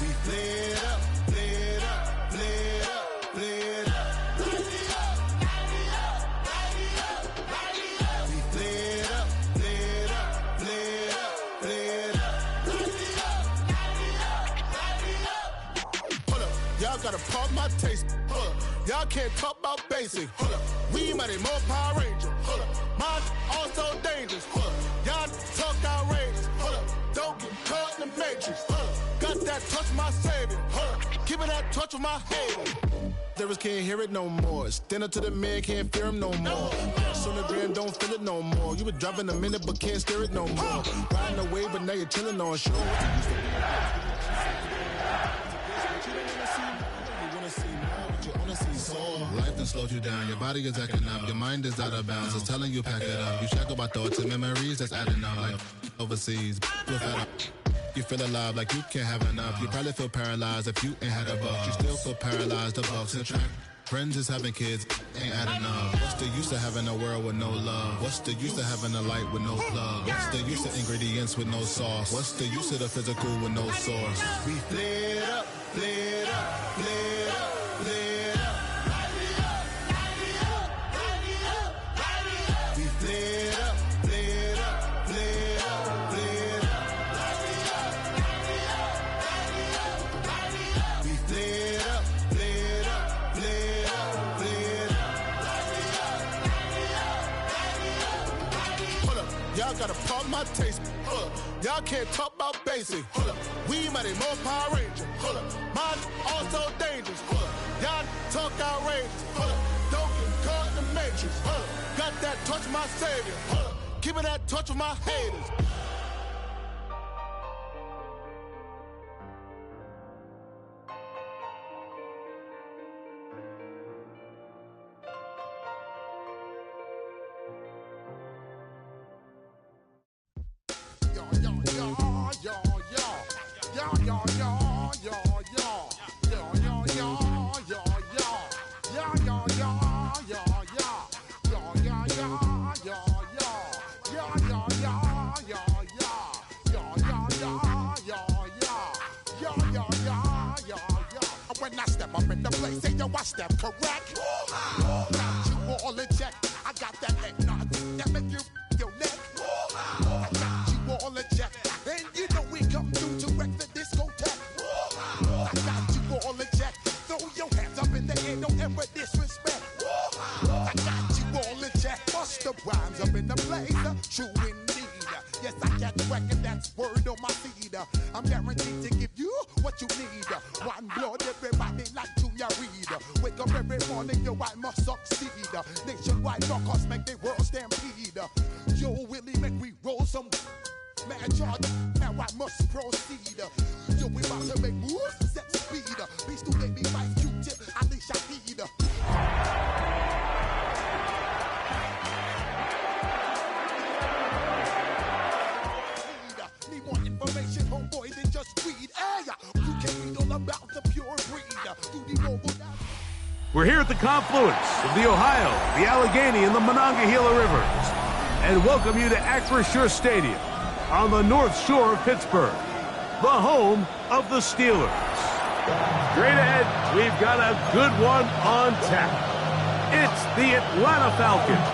We flared up, flared up, flared up, flared up. We flared up, flared up, flared up, flared up. Hold up, y'all gotta pump my taste. Hold up, y'all can't talk about basic. Hold up, we mighty more Power Ranger. Hold up, mine also dangerous. Hold up, y'all talk outrageous. Hold up, don't get caught in the matrix. Hold up, got that touch of my savior. Hold up, keeping that touch with my haters. Lyrics can't hear it no more. Stand up to the man, can't fear him no more. On the gram, don't feel it no more. You been driving a minute, but can't steer it no more. Riding away, but now you're chilling on shore. Life done slowed you down, your body is acting up, your mind is out of bounds, it's telling you pack it up. You shackle by thoughts and memories that's adding up. Like overseas, you feel alive like you can't have enough. You probably feel paralyzed if you ain't had a buck. You still feel paralyzed, the bucks and track. Friends is having kids, ain't adding up. What's the use of having a world with no love? What's the use of having a light with no plug? What's the use of ingredients with no sauce? What's the use of the physical with no source? We flared up, flared up, flared up, flared up. We flared up, flared up, flared up, flared up. We flared up, flared up, flared up, flared up. Hold up, y'all gotta pump my taste. Hold up, y'all can't talk about basic. Hold up, we mighty more Power Ranger. Hold up, mine also dangerous. Hold up, y'all talk outrageous. Hold up, don't get caught in the matrix. Hold up, got that touch of my savior. Hold up, keeping that touch with my haters. When I step up in the place, say yo, I step correct. Got you all in check. I got that eggnog that make you your neck. I got you all in check, and you know we come through to wreck the discotheque. I got you all in check. Throw your hands up in the air, don't ever disrespect. I got you all in check. Bust the rhymes up in the place, true indeed. Yes, I got the record, that's word on my feed. I'm guaranteed to give you what you need. One blood, everybody like Junior Reed. Wake up every morning, yo, I must succeed. Nationwide rockers make the world stampede. Yo, Willie, make we roll some mad charge. Now I must proceed. Yo, we about to make moves, set speed. Beast to make me fight Q-tip, Ali Shahid. Need more information, homeboy, than just read. Hey, you can read all about the pure breed. We're here at the confluence of the Ohio, the Allegheny, and the Monongahela Rivers, and welcome you to Acrisure Stadium on the North Shore of Pittsburgh, the home of the Steelers. Straight ahead, we've got a good one on tap. It's the Atlanta Falcons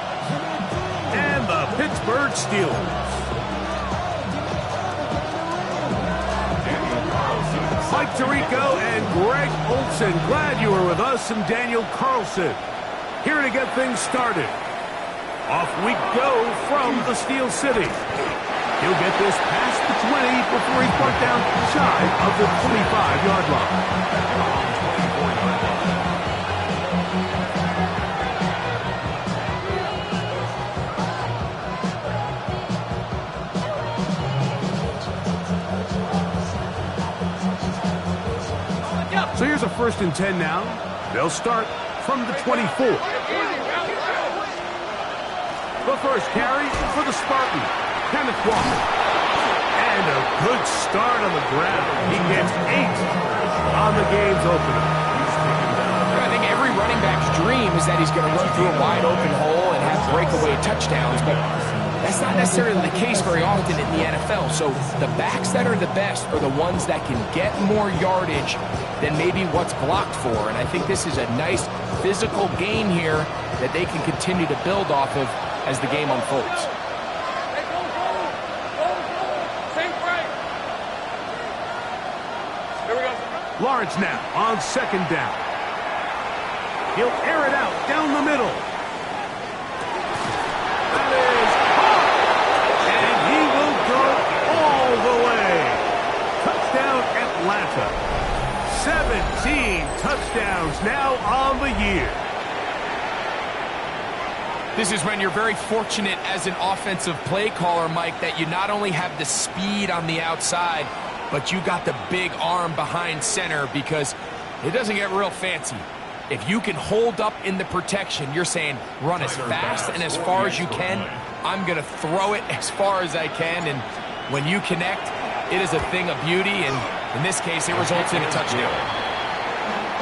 and the Pittsburgh Steelers. Mike Tirico and Greg Olson, glad you were with us, and Daniel Carlson here to get things started. Off we go from the Steel City. He'll get this past the 20 before he's brought down shy of the 25-yard line. So here's a 1st and 10 now. They'll start from the 24. The first carry for the Spartan, Kenneth Walker. And a good start on the ground. He gets 8 on the game's opener. I think every running back's dream is that he's going to run through a wide open hole and have breakaway touchdowns, but That's not necessarily the case very often in the NFL. So the backs that are the best are the ones that can get more yardage than maybe what's blocked for. And I think this is a nice physical game here that they can continue to build off of as the game unfolds. Lawrence now on second down. He'll air it out down the middle. That is caught. And he will go all the way. Touchdown Atlanta. 17 touchdowns now on the year. This is when you're very fortunate as an offensive play caller, Mike, that you not only have the speed on the outside, but you got the big arm behind center, because it doesn't get real fancy. If you can hold up in the protection, you're saying run as fast and as far as you can. I'm going to throw it as far as I can, and when you connect, it is a thing of beauty, and in this case, it results in a touchdown.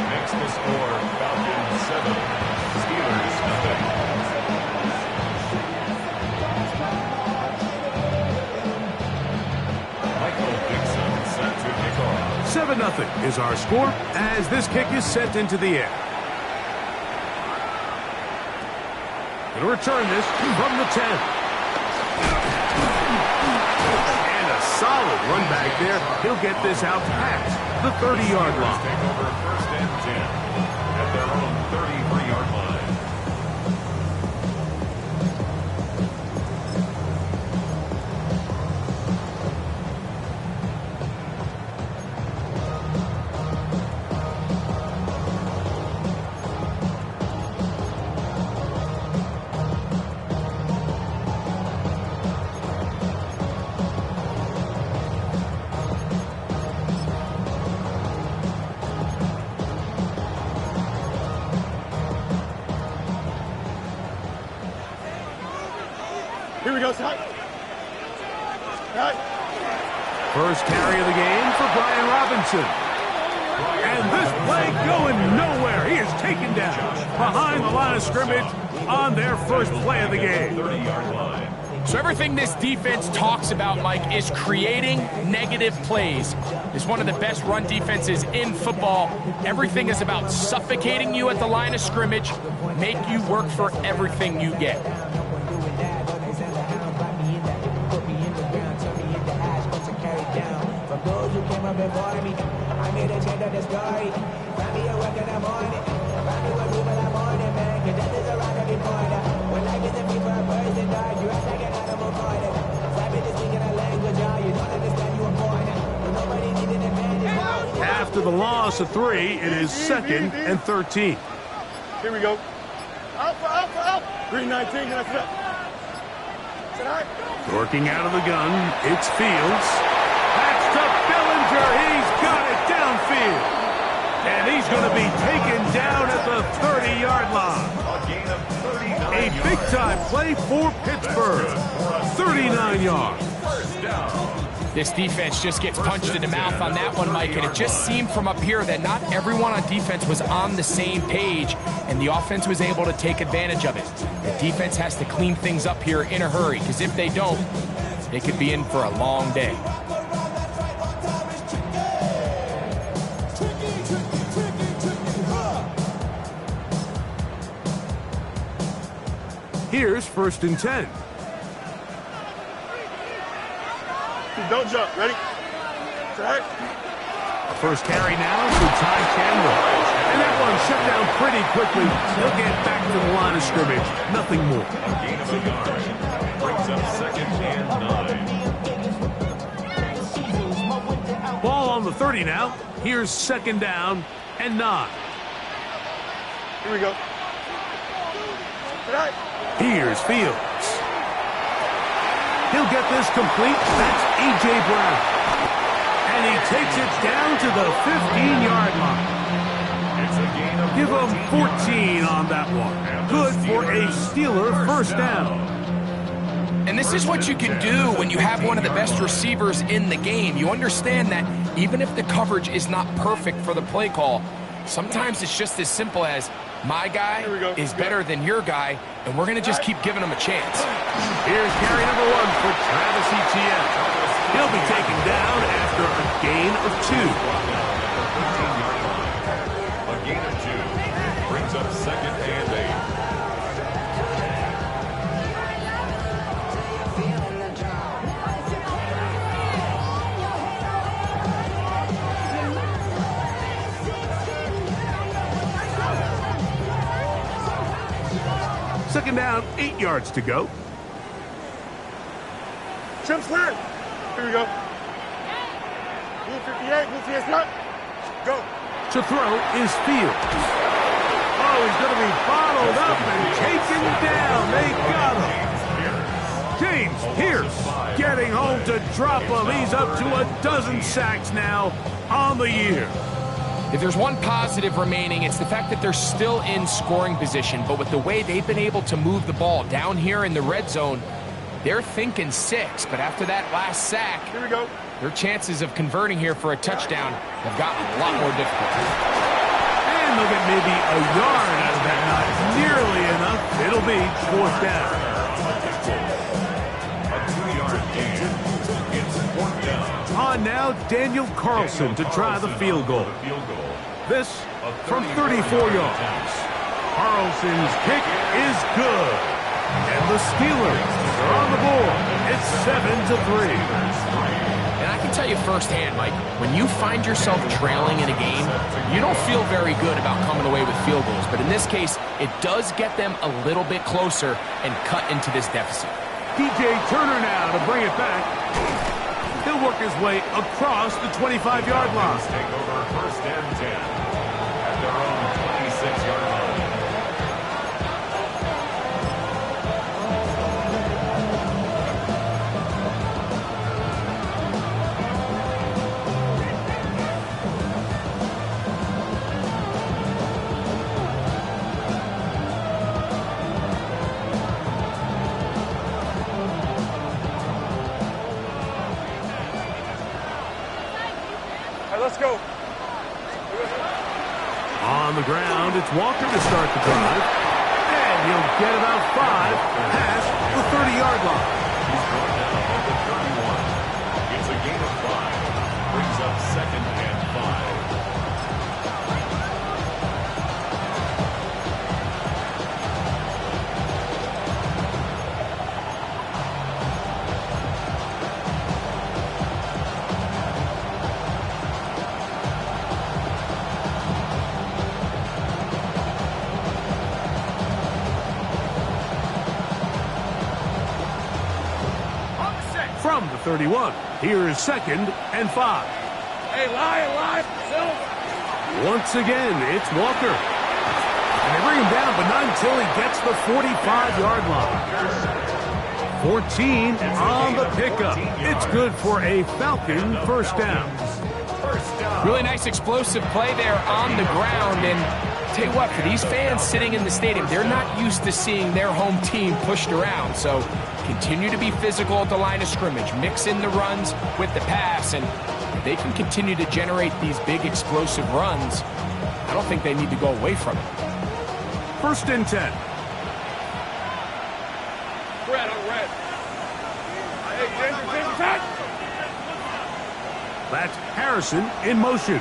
Makes the score Falcons 7, Steelers 0. 7-0 is our score as this kick is sent into the air. He'll return this from the 10. And a solid run back there. He'll get this out past the 30-yard line. Take over 1st and 10 at their own 33-yard line. Here we go, Scott. First carry of the game for Brian Robinson. And this play going nowhere. He is taken down behind the line of scrimmage on their first play of the game. 30-yard line. So everything this defense talks about, Mike, is creating negative plays. It's one of the best run defenses in football. Everything is about suffocating you at the line of scrimmage, make you work for everything you get. I made a change of the story. Find me a work in the morning. Find me what people are morning, man. Cause that is around every corner. When life isn't free for a person, dog, you act like an animal corner. Savage is speaking a language, y'all. You don't understand you a foreigner. But nobody needs an advantage. After the loss of 3, it is 2nd and 13. Here we go. Up. Green 19, can I sit up? Sit high. Working out of the gun, it's Fields. Patched up Bellinger, he's got it downfield. And he's going to be taken down at the 30-yard line. A gain of 39 A big-time play for Pittsburgh. 39 yards. First down. This defense just gets punched in the mouth on that one, Mike, and it just seemed from up here that not everyone on defense was on the same page, and the offense was able to take advantage of it. The defense has to clean things up here in a hurry, because if they don't, they could be in for a long day. Here's 1st and 10. Don't jump. Ready? Set. First carry now to Ty Chandler. And that one shut down pretty quickly. He'll get back to the line of scrimmage. Nothing more. A gain of a yard. Brings up 2nd and 9. Ball on the 30 now. Here's 2nd down and 9. Here we go. Set. Here's Fields. He'll get this complete. That's A.J. Brown. And he takes it down to the 15-yard line. It's a gain of Give him 14 on that one. Good for a Steeler first down. And this is what you can do when you have one of the best receivers in the game. You understand that even if the coverage is not perfect for the play call, sometimes it's just as simple as My guy is better than your guy, and we're going to just keep giving him a chance. Here's carry number 1 for Travis Etienne. He'll be taken down after a gain of 2. A gain of 2 brings up 2nd and 8. Second down, 8 yards to go. Trim slant. Here we go. Blue 58, blue 58 slot. Go. To throw is Fields. Oh, he's going to be bottled up and taken down. They got him. James Pierce getting home to drop him. He's up to a dozen sacks now on the year. If there's one positive remaining, it's the fact that they're still in scoring position. But with the way they've been able to move the ball down here in the red zone, they're thinking 6. But after that last sack, Here we go. their chances of converting here for a touchdown have gotten a lot more difficult. And they'll get maybe a yard out of that. Not nearly enough. It'll be 4th down. A 2-yard gain. It's 4th down. On now, Daniel Carlson to try the field goal. This from 34 yards. Carlson's kick is good. And the Steelers are on the board. It's 7-3. And I can tell you firsthand, Mike, when you find yourself trailing in a game, you don't feel very good about coming away with field goals. But in this case, it does get them a little bit closer and cut into this deficit. DJ Turner now to bring it back. He'll work his way across the 25-yard line. Take over 1st and 10 at their own 26-yard line. Let's go. On the ground, it's Walker to start the drive. And he'll get about 5 past the 30-yard line. He's brought down at the 31. It's a gain of 5. Brings up 2nd and 5. From the 31, here is 2nd and 5. Hey, lie. Once again, it's Walker. And they bring him down, but not until he gets the 45-yard line. 14 on the pickup. It's good for a Falcon 1st down. Really nice explosive play there on the ground. And tell you what, for these fans sitting in the stadium, they're not used to seeing their home team pushed around. So continue to be physical at the line of scrimmage. Mix in the runs with the pass. And if they can continue to generate these big explosive runs, I don't think they need to go away from it. 1st and 10. Red. Hey, James, back. That's Harrison in motion.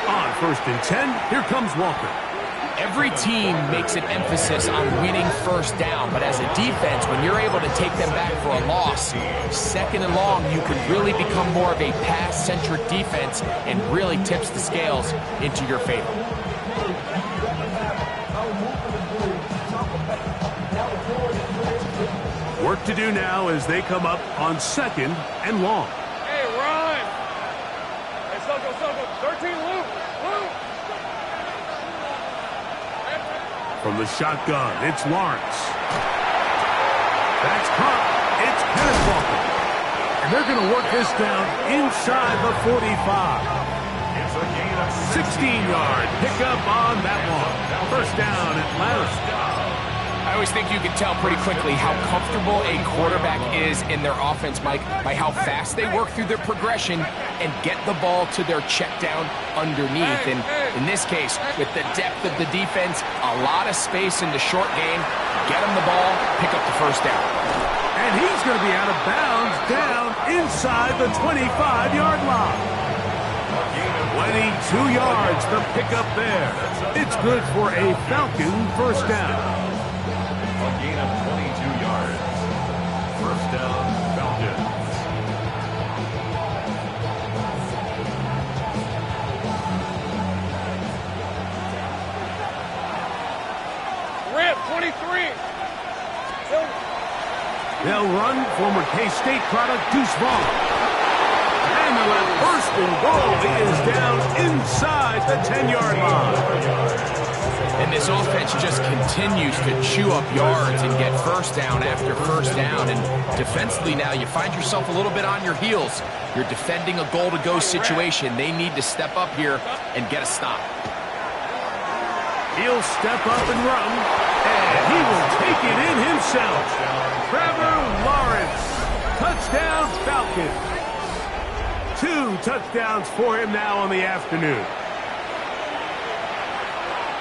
On 1st and 10, here comes Walker. Every team makes an emphasis on winning 1st down, but as a defense, when you're able to take them back for a loss, 2nd and long, you can really become more of a pass-centric defense and really tips the scales into your favor. Work to do now as they come up on 2nd and long. Hey, Ryan. Hey, Soko. 13, Luke. From the shotgun, it's Lawrence. That's caught. It's Kenneth Walker. And they're going to work this down inside the 45. It's a gain of 16-yard pickup on that one. 1st down, Atlanta. I always think you can tell pretty quickly how comfortable a quarterback is in their offense, Mike, by how fast they work through their progression and get the ball to their check down underneath. And in this case, with the depth of the defense, a lot of space in the short game, get them the ball, pick up the first down. And he's going to be out of bounds down inside the 25-yard line. 22 yards the pickup there. It's good for a Falcon first down. A gain of 22 yards. First down, Falcons. Rip, 23. They'll run former K-State product Deuce Vaughn. And the left first and goal is down inside the 10-yard line. And this offense just continues to chew up yards and get first down after first down. And defensively now, you find yourself a little bit on your heels. You're defending a goal-to-go situation. They need to step up here and get a stop. He'll step up and run, and he will take it in himself. Trevor Lawrence, touchdown Falcons. 2 touchdowns for him now on the afternoon.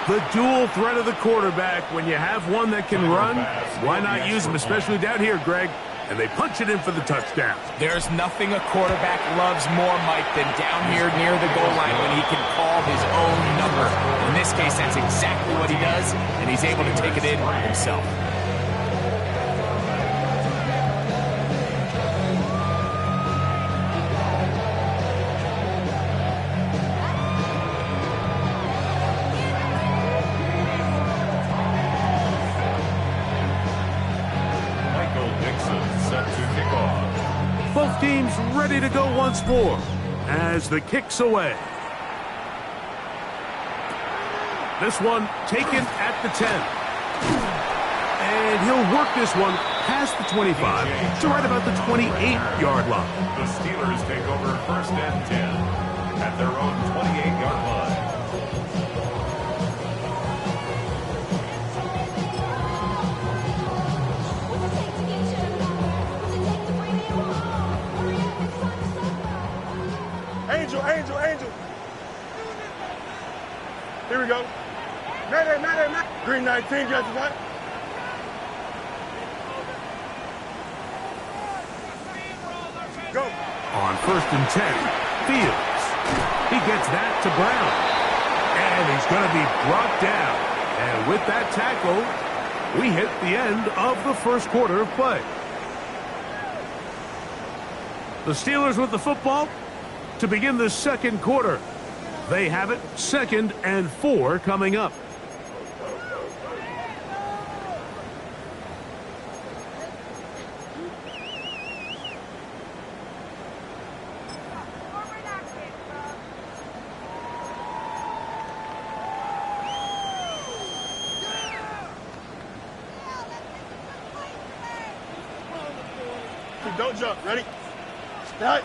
The dual threat of the quarterback. When you have one that can run, why not use him, especially down here, Greg? And they punch it in for the touchdown. There's nothing a quarterback loves more, Mike, than down here near the goal line when he can call his own number. In this case, that's exactly what he does, and he's able to take it in himself. Both teams ready to go once more as the kick's away. This one taken at the 10. And he'll work this one past the 25 to right about the 28-yard line. The Steelers take over first and 10 at their own 28-yard line. Angel. Here we go. Madden. Green 19, got you that? Go. On first and 10, Fields. He gets that to Brown. And he's going to be brought down. And with that tackle, we hit the end of the first quarter of play. The Steelers with the football to begin the second quarter. They have it 2nd and 4 coming up. Don't jump. Ready? Start.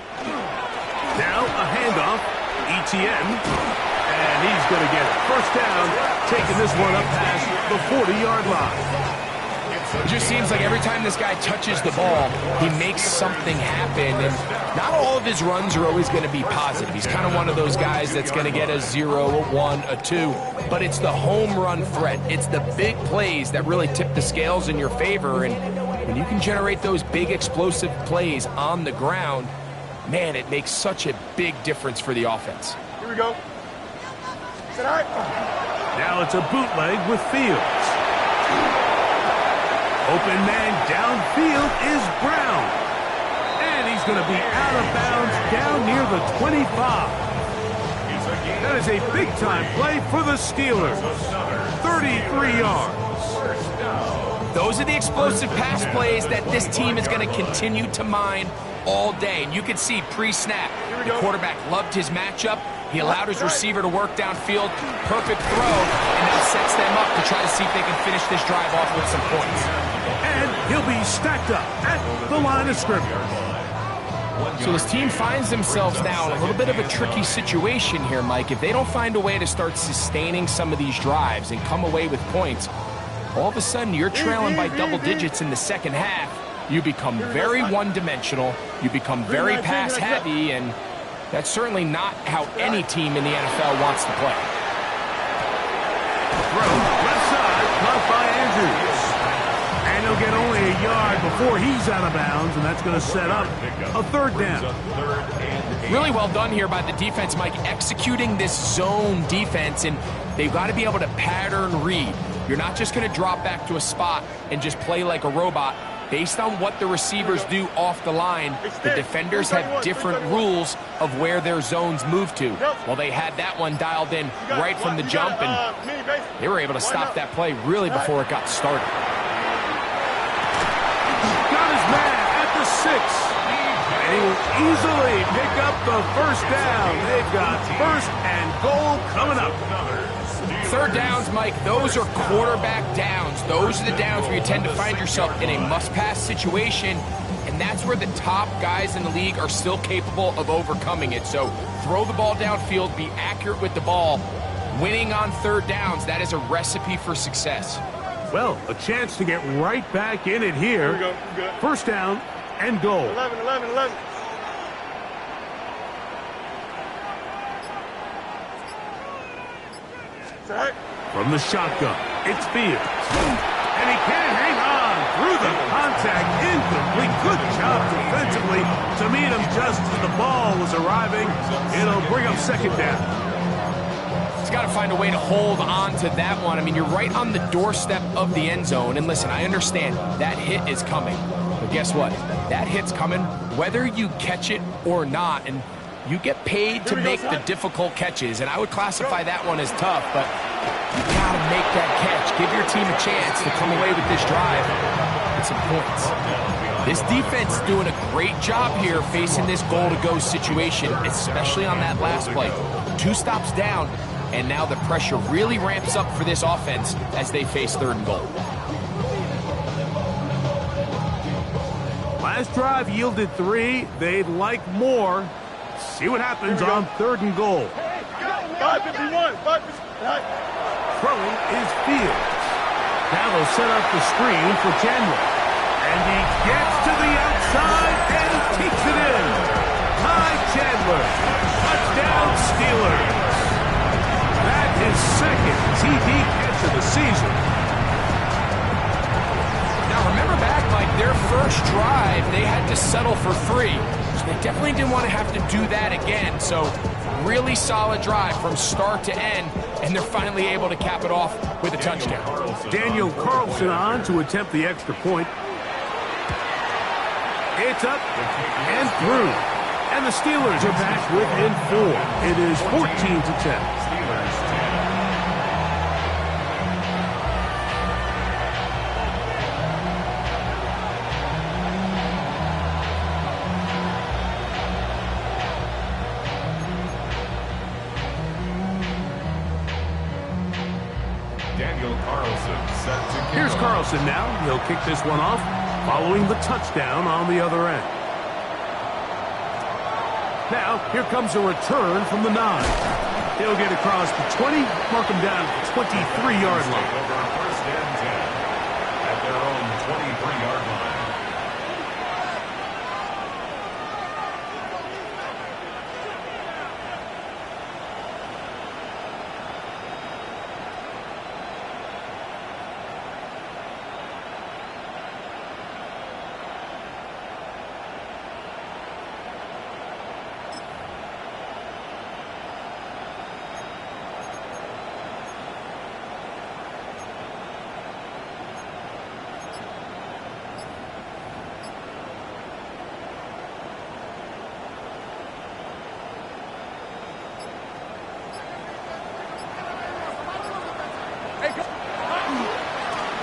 Now a handoff, ETN, and he's going to get it. First down, taking this one up past the 40-yard line. It just seems like every time this guy touches the ball, he makes something happen. And not all of his runs are always going to be positive. He's kind of one of those guys that's going to get a 0, a 1, a 2. But it's the home run threat. It's the big plays that really tip the scales in your favor. And when you can generate those big explosive plays on the ground, man, it makes such a big difference for the offense. Here we go. Sit high. Now it's a bootleg with Fields. Open man downfield is Brown. And he's going to be out of bounds down near the 25. That is a big-time play for the Steelers. 33 yards. Those are the explosive pass plays that this team is going to continue to mine all day. And you can see pre-snap, the quarterback loved his matchup. He allowed his receiver to work downfield. Perfect throw, and now sets them up to try to see if they can finish this drive off with some points. And he'll be stacked up at the line of scrimmage. So this team finds themselves now in a little bit of a tricky situation here, Mike. If they don't find a way to start sustaining some of these drives and come away with points, all of a sudden you're trailing by double digits in the second half. You become very one-dimensional, you become very pass-heavy, and that's certainly not how any team in the NFL wants to play. Throw left side, caught by Andrews. And he'll get only a yard before he's out of bounds, and that's going to set up a third down. Really well done here by the defense, Mike, executing this zone defense, and they've got to be able to pattern read. You're not just going to drop back to a spot and just play like a robot. Based on what the receivers do off the line, the defenders have different rules of where their zones move to. Well, they had that one dialed in right from the jump, and they were able to stop that play really before it got started. Got his man at the 6. And he will easily pick up the first down. They've got first and goal coming up. Third downs, Mike, those are quarterback downs. Those are the downs where you tend to find yourself in a must-pass situation, and that's where the top guys in the league are still capable of overcoming it. So throw the ball downfield, be accurate with the ball. Winning on third downs, that is a recipe for success. Well, a chance to get right back in it here. Here we go. First down and goal. 11. From the shotgun, it's Fields. And he can't hang on through the contact. Incomplete. Good job defensively to meet him just as the ball was arriving. It'll bring up second down. He's got to find a way to hold on to that one. I mean, you're right on the doorstep of the end zone. And listen, I understand that hit is coming. But guess what? That hit's coming whether you catch it or not. And you get paid to make the difficult catches. And I would classify that one as tough, but you got to make that catch. Give your team a chance to come away with this drive with some points. This defense is doing a great job here facing this goal-to-go situation, especially on that last play. 2 stops down, and now the pressure really ramps up for this offense as they face third and goal. Last drive yielded 3. They'd like more. See what happens on third and goal. 551. Throwing is Fields. Now they'll set up the screen for Chandler. And he gets to the outside and takes it in. Ty Chandler. Touchdown Steelers. That is second TD catch of the season. Now remember back, Mike, their first drive, they had to settle for 3. So they definitely didn't want to have to do that again. So really solid drive from start to end, and they're finally able to cap it off with a touchdown. Daniel Carlson on to attempt the extra point. It's up and through. And the Steelers are back within 4. It is 14-10. Here's Carlson now. He'll kick this one off, following the touchdown on the other end. Now, here comes a return from the 9. He'll get across the 20, mark him down at the 23-yard line. First and 10 at their own 23-yard line.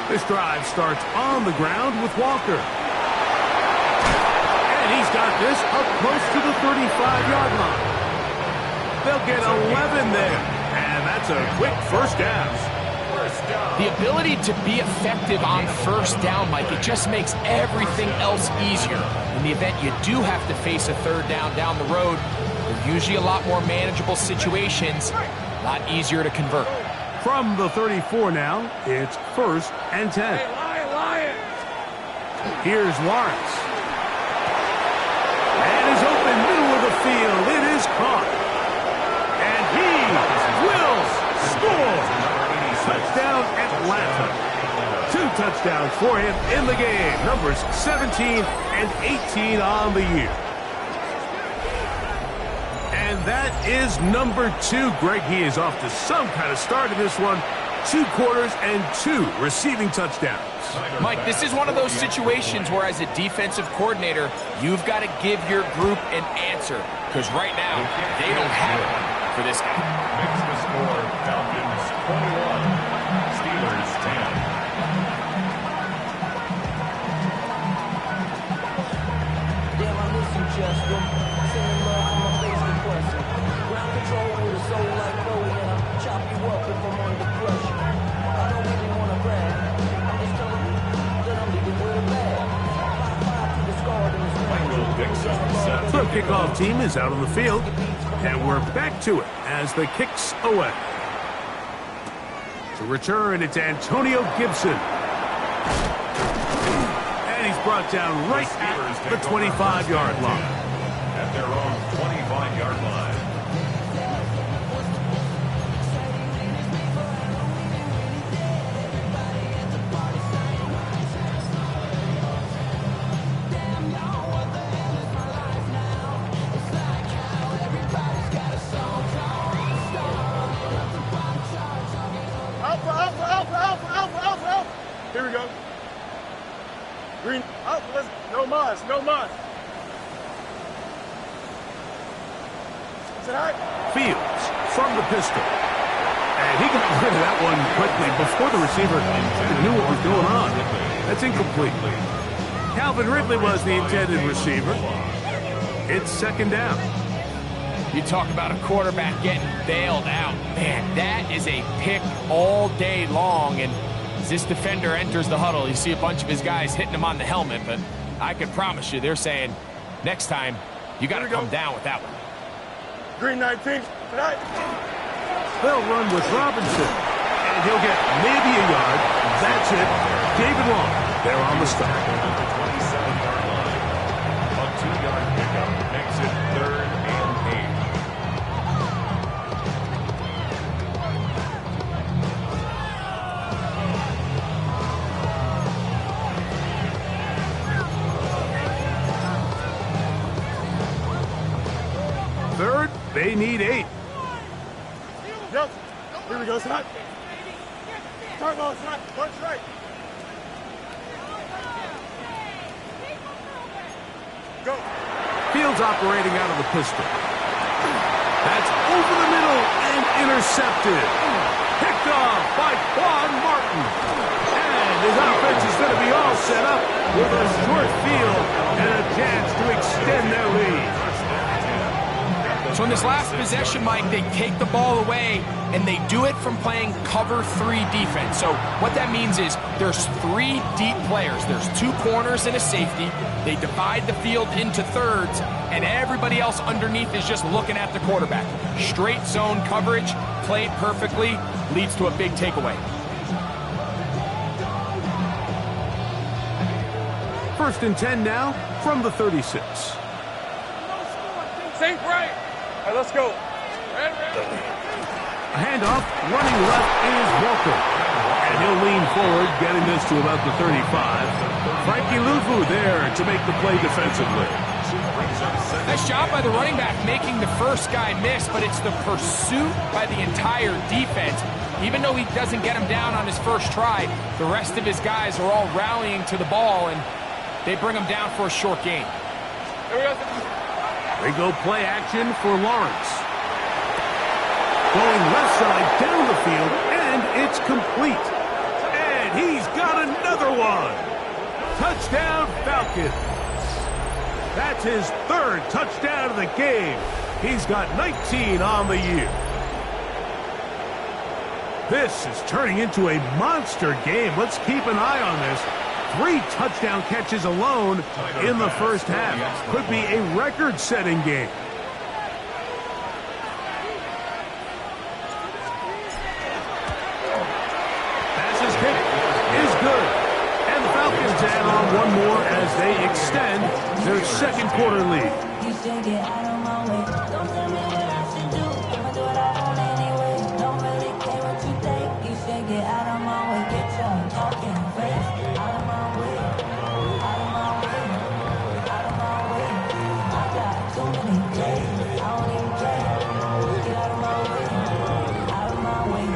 This drive starts on the ground with Walker. And he's got this up close to the 35-yard line. They'll get 11 there. And that's a quick first down. The ability to be effective on first down, Mike, it just makes everything else easier. In the event you do have to face a third down the road, they're usually a lot more manageable situations, a lot easier to convert. From the 34 now, it's 1st and 10. Hey, Lion! Here's Lawrence. And is open middle of the field. It is caught. And he will score. Touchdown, Atlanta. 2 touchdowns for him in the game. Numbers 17 and 18 on the year. And that is number 2. Greg, he is off to some kind of start in this one. 2 quarters and 2 receiving touchdowns. Mike, this is one of those situations where as a defensive coordinator, you've got to give your group an answer. Because right now, they don't have one for this guy. Makes the score Falcons 21, Steelers 10. Damn, I miss you, Justin. Sending love from my Facebook person. Ground control with a soul like no, and I'll chop you up if I'm under pressure. I don't really want to brag. I'm just telling you that I'm leaving with a bag. 5-5 to the scar in this Michael Dixon The kickoff team is out on the field, and we're back to it as the kick's away. To return, it's Antonio Gibson. And he's brought down right at the 25-yard line. At their own 25-yard line. Alpha. Here we go. Green. Alpha, let's, no mas. Is it all right? Fields from the pistol. And he got rid of that one quickly before the receiver even knew what was going on. That's incomplete. Calvin Ridley was the intended receiver. It's 2nd down. You talk about a quarterback getting bailed out. Man, that is a pick all day long. And as this defender enters the huddle, you see a bunch of his guys hitting him on the helmet. But I can promise you, they're saying, next time, you got to come down with that one. Green 19. Tonight. They'll run with Robinson. And he'll get maybe a yard. That's it. David Long, they're on the stop. At the 27-yard line. A 2-yard pickup makes it 3rd and 8. Third, they need 8. Yep. Here we go, tonight. Turn ball, tonight. Punch right. Go. Fields operating out of the pistol. That's over the middle and intercepted. Picked off by Quan Martin. And his offense is going to be all set up with a short field and a chance to extend their lead. So in this last possession, Mike, they take the ball away, and they do it from playing cover 3 defense. So what that means is there's 3 deep players. There's 2 corners and a safety. They divide the field into thirds, and everybody else underneath is just looking at the quarterback. Straight zone coverage, played perfectly, leads to a big takeaway. 1st and 10 now from the 36. Safe right. All right, let's go. A handoff, running left is Walker. And he'll lean forward, getting this to about the 35. Frankie Luvu there to make the play defensively. Nice job by the running back making the first guy miss, but it's the pursuit by the entire defense. Even though he doesn't get him down on his first try, the rest of his guys are all rallying to the ball, and they bring him down for a short gain. Here we go. They go play action for Lawrence. Going left side down the field, and it's complete. And he's got another one. Touchdown, Falcons. That's his 3rd touchdown of the game. He's got 19 on the year. This is turning into a monster game. Let's keep an eye on this. 3 touchdown catches alone in the first half. Could be a record-setting game. their second quarter lead. You should get out of my way. Don't tell me what I should do. I'ma do what I want anyway. Don't really care what you think. You should get out of my way. Get your talking face out of my way. Out of my way. Out of my way. I got too many days. I don't even care. Get out of my way. Out of my way.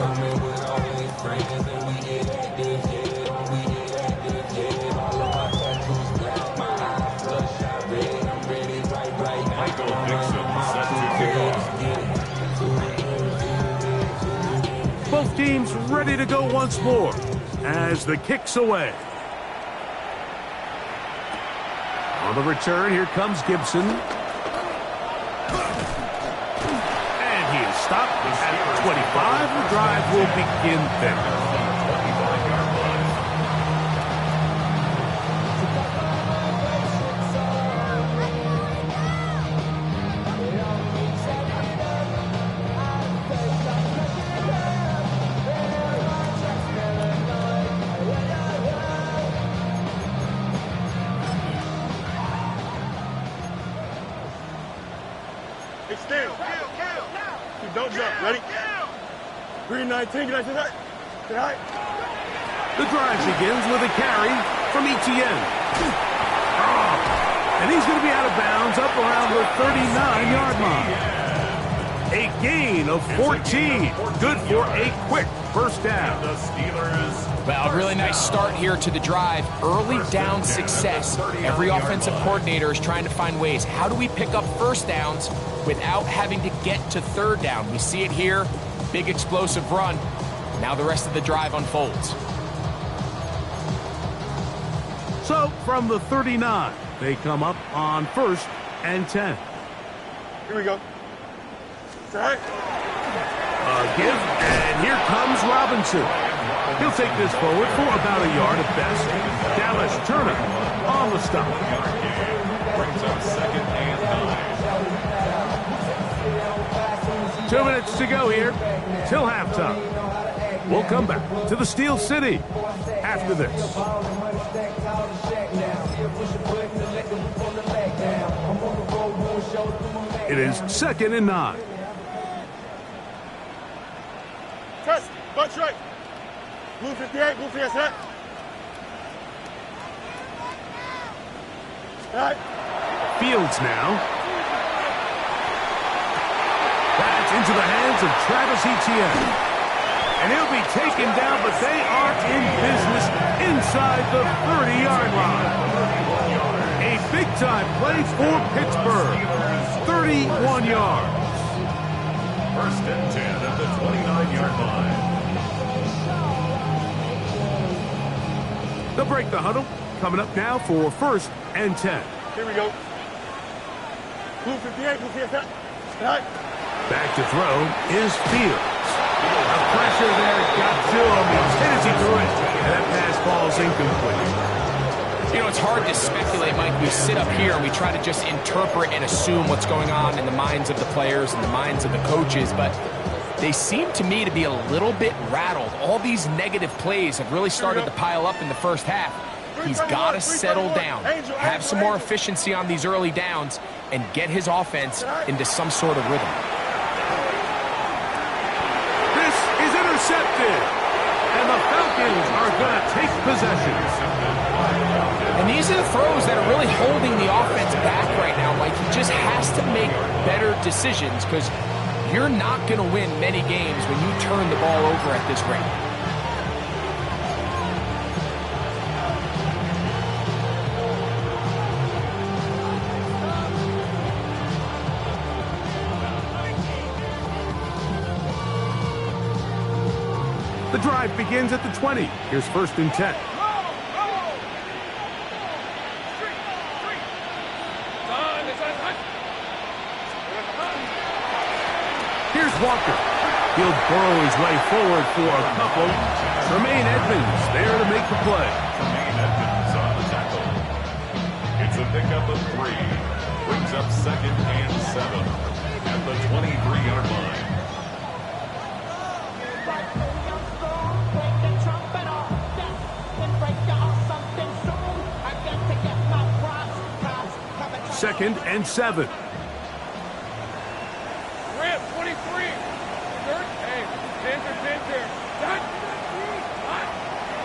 Coming with all these friends and we get at this, yeah. We get at this, yeah. All of my tattoos black, my eyes bloodshot red. I'm ready right now. Michael Dixon set to kick off. Both teams ready to go once more as the kick's away. On the return, here comes Gibson. And he is stopped at 25. The drive will begin there. Extend. Don't jump. Ready? Green 19. Can I say that? Say hi. The drive begins with a carry from Etienne. And he's going to be out of bounds up around the 39-yard line. A gain of 14. Good for a quick first down. The Steelers. Well, a really nice start here to the drive. Early down success. Every offensive coordinator is trying to find ways. How do we pick up first downs without having to get to third down? We see it here. Big explosive run. Now the rest of the drive unfolds. So from the 39, they come up on 1st and 10. Here we go. Say hi. Give, and here comes Robinson. He'll take this forward for about a yard at best. Dallas Turner on the stop. Brings up 2nd and 9. 2 minutes to go here till halftime. We'll come back to the Steel City after this. It is 2nd and 9. Test. Bunch right. Blue 58. Blue 58. Set. Right. Fields now. That's into the hands of Travis Etienne. And he'll be taken down, but they are in business inside the 30-yard line. A big-time play for Pittsburgh. 31 yards. 1st and 10 at the 29-yard line. They'll break the huddle. Coming up now for 1st and 10. Here we go. Blue 58. Blue 58. Set. Right. Back to throw is Fields. The pressure there got to him. He's hit as he threw it. And that pass falls incomplete. You know, it's hard to speculate, Mike. We sit up here and we try to just interpret and assume what's going on in the minds of the players and the minds of the coaches, but they seem to me to be a little bit rattled. All these negative plays have really started to pile up in the first half. He's got to settle down, have some more efficiency on these early downs, and get his offense into some sort of rhythm. This is intercepted. And the Falcons are going to take possession. And these are the throws that are really holding the offense back right now. Like, he just has to make better decisions because you're not going to win many games when you turn the ball over at this rate. The drive begins at the 20. Here's 1st and 10. Here's Walker. He'll burrow his way forward for a couple. Tremaine Edmonds there to make the play. Tremaine Edmonds on the tackle. It's a pickup of 3. Brings up 2nd and 7 at the 23-yard line. 2nd and 7. Rip, 23. Hey, pincher.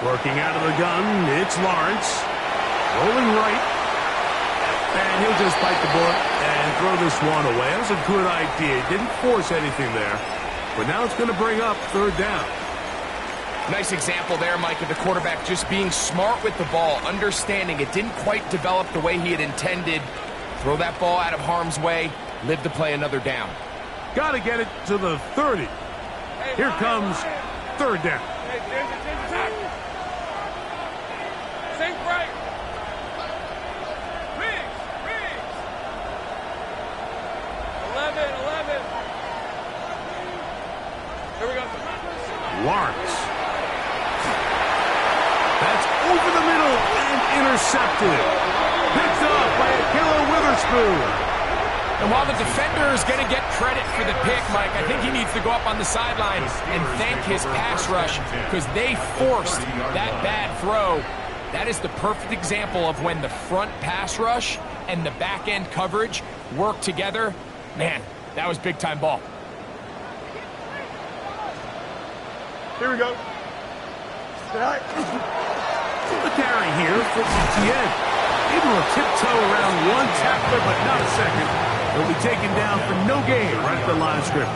Working out of the gun, it's Lawrence. Rolling right. And he'll just bite the bullet and throw this one away. That was a good idea. Didn't force anything there. But now it's going to bring up 3rd down. Nice example there, Mike, of the quarterback just being smart with the ball, understanding it didn't quite develop the way he had intended. Throw that ball out of harm's way, live to play another down. Got to get it to the 30. Here comes 3rd down. Sink right. Riggs. 11. Here we go. Lawrence. That's over the middle and intercepted. Picked up by Akilo Witherspoon. And while the defender is going to get credit for the pick, Mike, I think he needs to go up on the sideline and thank his pass rush because they forced that bad throw. That is the perfect example of when the front pass rush and the back end coverage work together. Man, that was big-time ball. Here we go. The carry here for ETN. Able to tiptoe around one tackler, but not a second. He'll be taken down for no gain right at the line of scrimmage. A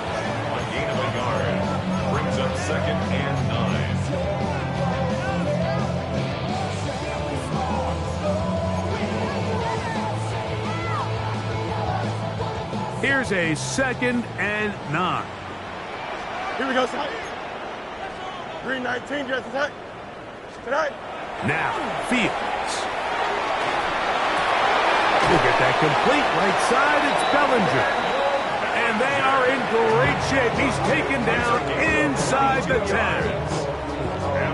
gain of a yard. Brings up 2nd and 9. Here's a 2nd and 9. Here we go, son. 319, just attack. Tonight. Now, Fields. We'll get that complete. Right side, it's Bellinger. And they are in great shape. He's taken down inside the 10.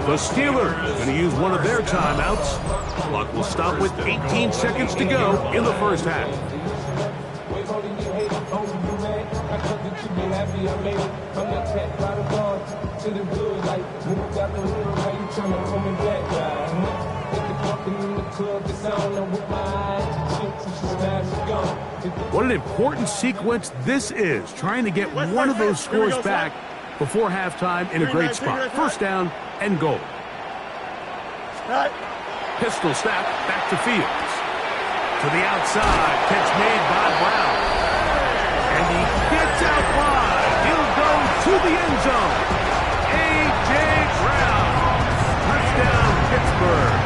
The Steelers going to use one of their timeouts. Clock will stop with 18 seconds to go in the first half. What an important sequence this is, trying to get one of those scores back before halftime in a great spot. First down and goal. Pistol snap, back to Fields. To the outside, catch made by Brown. And he gets out wide. He'll go to the end zone. A.J. Brown. Touchdown, Pittsburgh.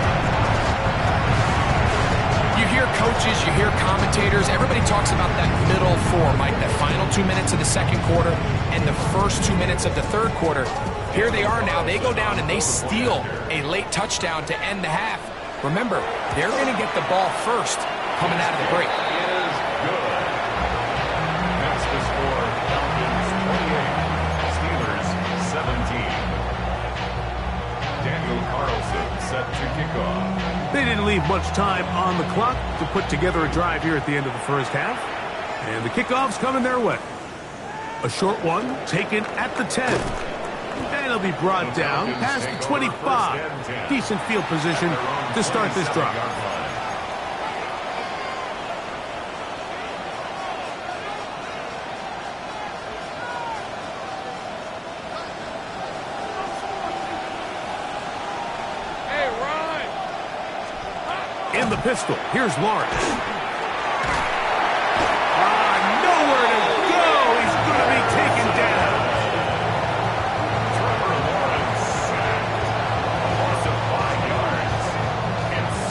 You hear coaches, you hear commentators, everybody talks about that middle four, Mike, that final 2 minutes of the second quarter and the first 2 minutes of the third quarter. Here they are now. They go down and they steal a late touchdown to end the half. Remember, they're going to get the ball first coming out of the break. Is good. That's the score. Falcons 28, Steelers 17. Daniel Carlson set to kick off. They didn't leave much time on the clock to put together a drive here at the end of the first half. And the kickoff's coming their way. A short one taken at the 10. And it'll be brought down past the 25. Decent field position to start this drive. In the pistol, here's Lawrence. Nowhere to go. He's going to be taken down.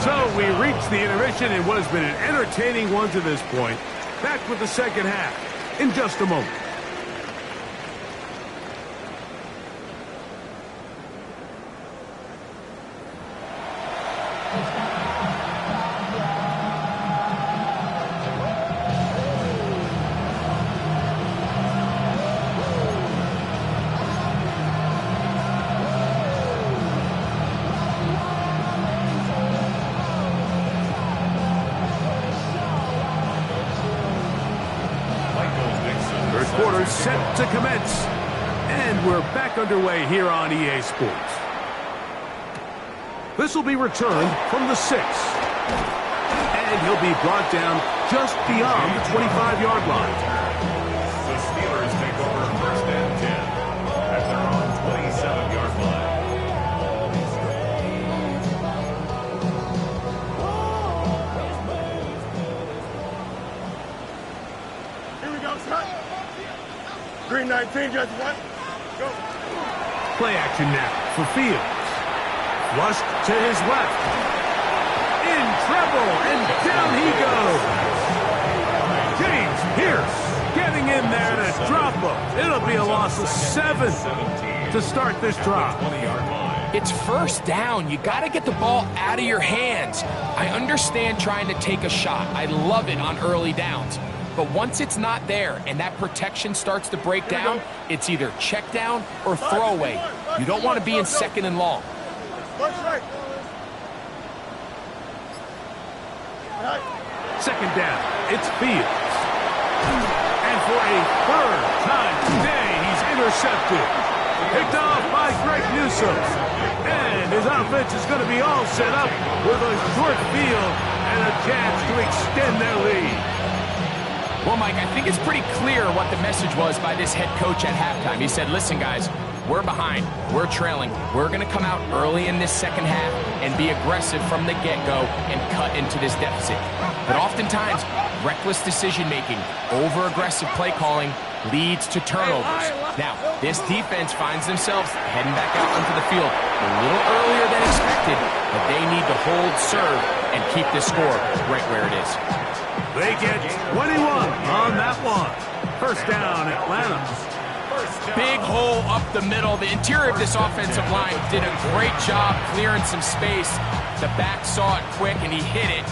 So we reach the intermission in what has been an entertaining one to this point. Back with the second half in just a moment. Quarter set to commence. And we're back underway here on EA Sports. This will be returned from the 6. And he'll be brought down just beyond the 25-yard line. The Steelers take over first and 10 at their own 27-yard line. Here we go, son. Green 19, just one. Go. Play action now for Fields. Flushed to his left. In trouble, and down he goes. James Pierce getting in there to drop him. It'll be a loss of 7 to start this drive. 20-yard line. It's first down. You got to get the ball out of your hands. I understand trying to take a shot. I love it on early downs. But once it's not there and that protection starts to break down, it's either check down or throwaway. You don't want to be in second and long. Right. Second down, it's Fields. And for a third time today, he's intercepted. Picked off by Greg Newsome. And his offense is going to be all set up with a short field and a chance to extend their lead. Well, Mike, I think it's pretty clear what the message was by this head coach at halftime. He said, listen, guys, we're behind. We're trailing. We're going to come out early in this second half and be aggressive from the get-go and cut into this deficit. But oftentimes, reckless decision-making, over-aggressive play calling leads to turnovers. Now, this defense finds themselves heading back out onto the field a little earlier than expected, but they need to hold serve and keep this score right where it is. They get 21 on that one. First down, Atlanta. Big hole up the middle. The interior of this offensive line did a great job clearing some space. The back saw it quick, and he hit it.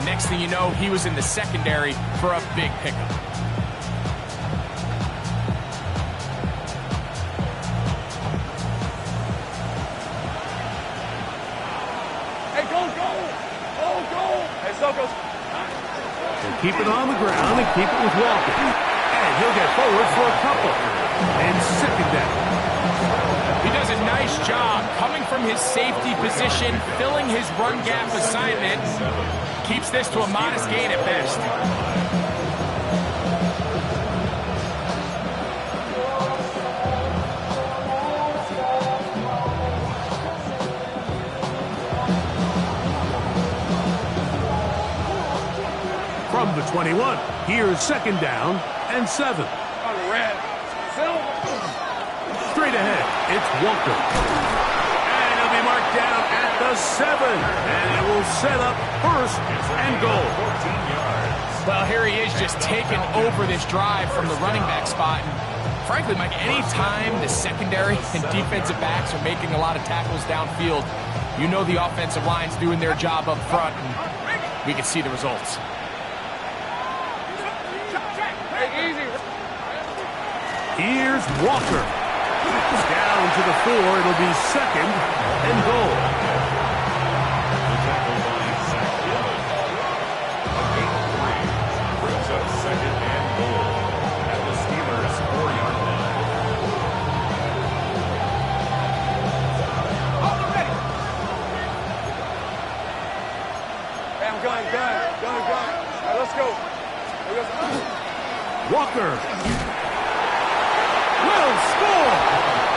Next thing you know, he was in the secondary for a big pickup. Hey, go! Hey, so goes. They'll keep it on the ground and keep it with Walker. And he'll get forward for a couple. And second down. He does a nice job coming from his safety position, filling his run gap assignment. Keeps this to a modest gain at best. From the 21, here's second down and 7. Straight ahead, it's Walker. And he'll be marked down at the 7. And it will set up first and goal. 14 yards. Well, here he is just taking over this drive from the running back spot. And frankly, Mike, any time the secondary and defensive backs are making a lot of tackles downfield, you know the offensive line's doing their job up front, and we can see the results. Here's Walker. Down to the 4. It'll be second and goal. The tackle by Zach Dillon. A gain of 3 brings up second and goal at the Steelers' 4-yard line. Hey, I'm gun. All right, let's go. Walker will score.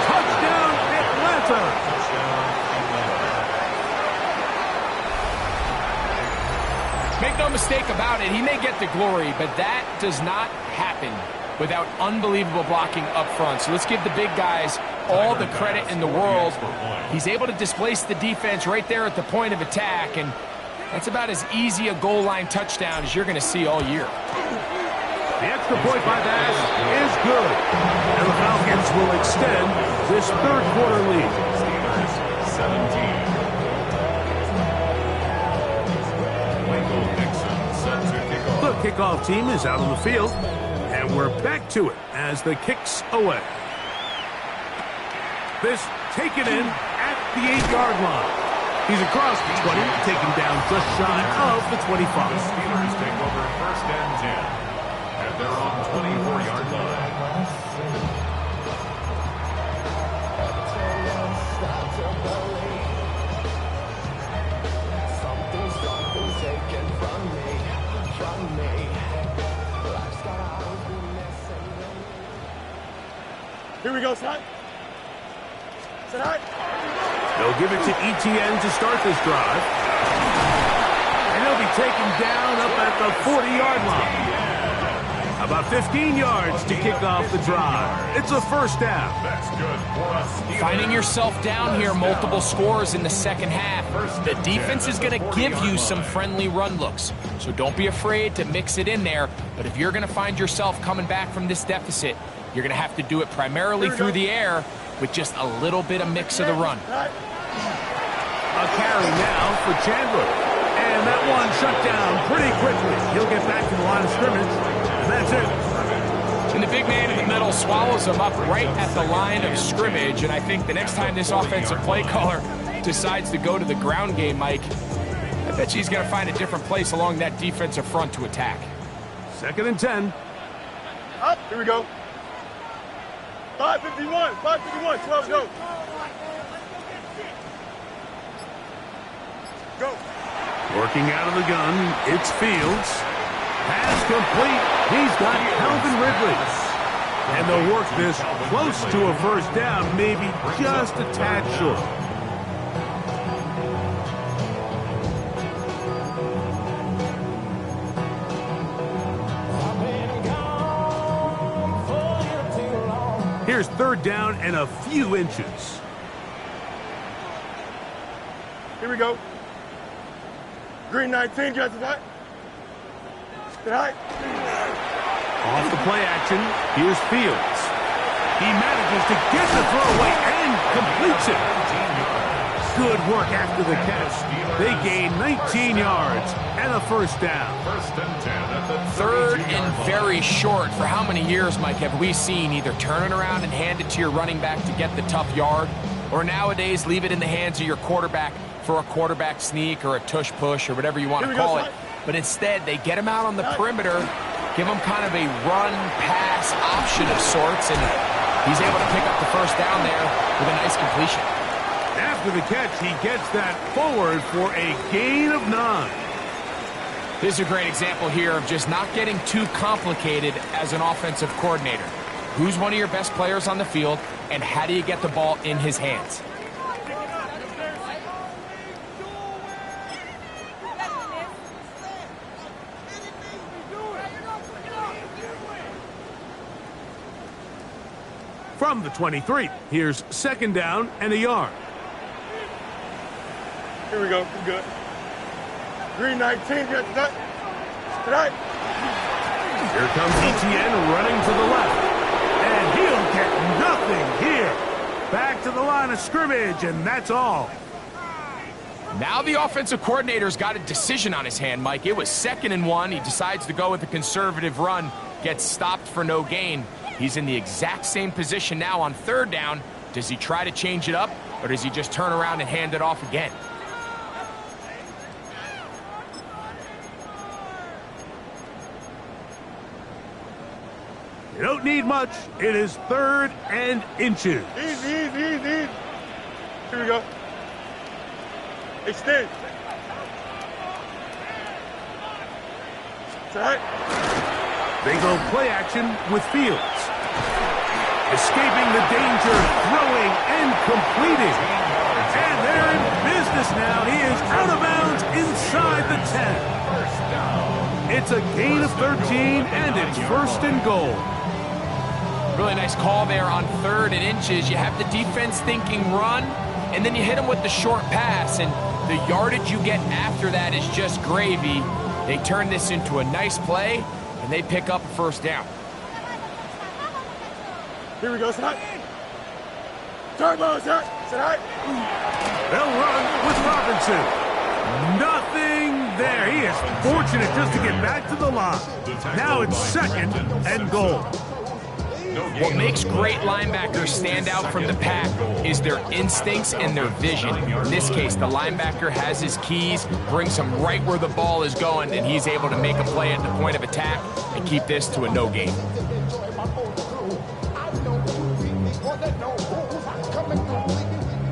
Touchdown, Atlanta. Make no mistake about it, he may get the glory, but that does not happen without unbelievable blocking up front. So let's give the big guys all the credit in the world. He's able to displace the defense right there at the point of attack, and that's about as easy a goal line touchdown as you're going to see all year. The extra point by that is good. And the Falcons will extend this third quarter lead. Steelers 17. Michael Nixon set to kick off. The kickoff team is out on the field, and we're back to it as the kick's away. This taken in at the 8-yard line. He's across the 20, taken down just shy of the 25. The Steelers take over first and 10 at their own 24-yard line. Something's taken from me. Here we go, Side. Side. They'll give it to ETN to start this drive. And he'll be taken down up at the 40-yard line. About 15 yards to kick off the drive. It's a first down. That's good for us. Finding yourself down here, multiple scores in the second half. The defense is going to give you some friendly run looks, so don't be afraid to mix it in there. But if you're going to find yourself coming back from this deficit, you're going to have to do it primarily through the air with just a little bit of mix of the run. A carry now for Chandler. And that one shut down pretty quickly. He'll get back to the line of scrimmage, and that's it. And the big man in the middle swallows him up right at the line of scrimmage. And I think the next time this offensive play caller decides to go to the ground game, Mike, I bet he's going to find a different place along that defensive front to attack. 2nd and 10. Up. Here we go. 5:51. 5:51. 12 go. Go. Working out of the gun, it's Fields. Pass complete. He's got Calvin Ridley. And they'll work this close to a first down, maybe just a tad short. Here's 3rd down and a few inches. Here we go. Green 19, guys, tonight. Tonight. Off the play action, here's Fields. He manages to get the throw away and completes it. Good work after the catch. They gain 19 yards and a first down. 1st and 10 at the 3rd and very short. For how many years, Mike, have we seen either turn it around and hand it to your running back to get the tough yard, or nowadays leave it in the hands of your quarterback for a quarterback sneak or a tush push or whatever you want to call it. But instead, they get him out on the perimeter, give him kind of a run-pass option of sorts, and he's able to pick up the first down there with a nice completion. After the catch, he gets that forward for a gain of 9. This is a great example here of just not getting too complicated as an offensive coordinator. Who's one of your best players on the field, and how do you get the ball in his hands? From the 23, here's 2nd down and a yard. Here we go. We're good. Green 19, guys, tonight. Tonight. Here comes ETN running to the left. And he'll get nothing here. Back to the line of scrimmage, and that's all. Now the offensive coordinator's got a decision on his hand, Mike. It was 2nd and 1. He decides to go with a conservative run, gets stopped for no gain. He's in the exact same position now on 3rd down. Does he try to change it up, or does he just turn around and hand it off again? You don't need much. It is 3rd and inches. Easy, easy, easy, easy. Here we go. Extend. Tonight. They go play action with Fields. Escaping the danger, throwing and completing. And they're in business now. He is out of bounds inside the 10. It's a gain of 13, and it's 1st and goal. Really nice call there on 3rd and inches. You have the defense thinking run, and then you hit them with the short pass, and the yardage you get after that is just gravy. They turn this into a nice play, and they pick up a first down. Here we go, tonight. Turbo, sir. Tonight. They'll run with Robinson. Nothing there. He is fortunate just to get back to the line. Now it's 2nd and goal. What makes great linebackers stand out from the pack is their instincts and their vision. In this case, the linebacker has his keys, brings him right where the ball is going, and he's able to make a play at the point of attack and keep this to a no gain.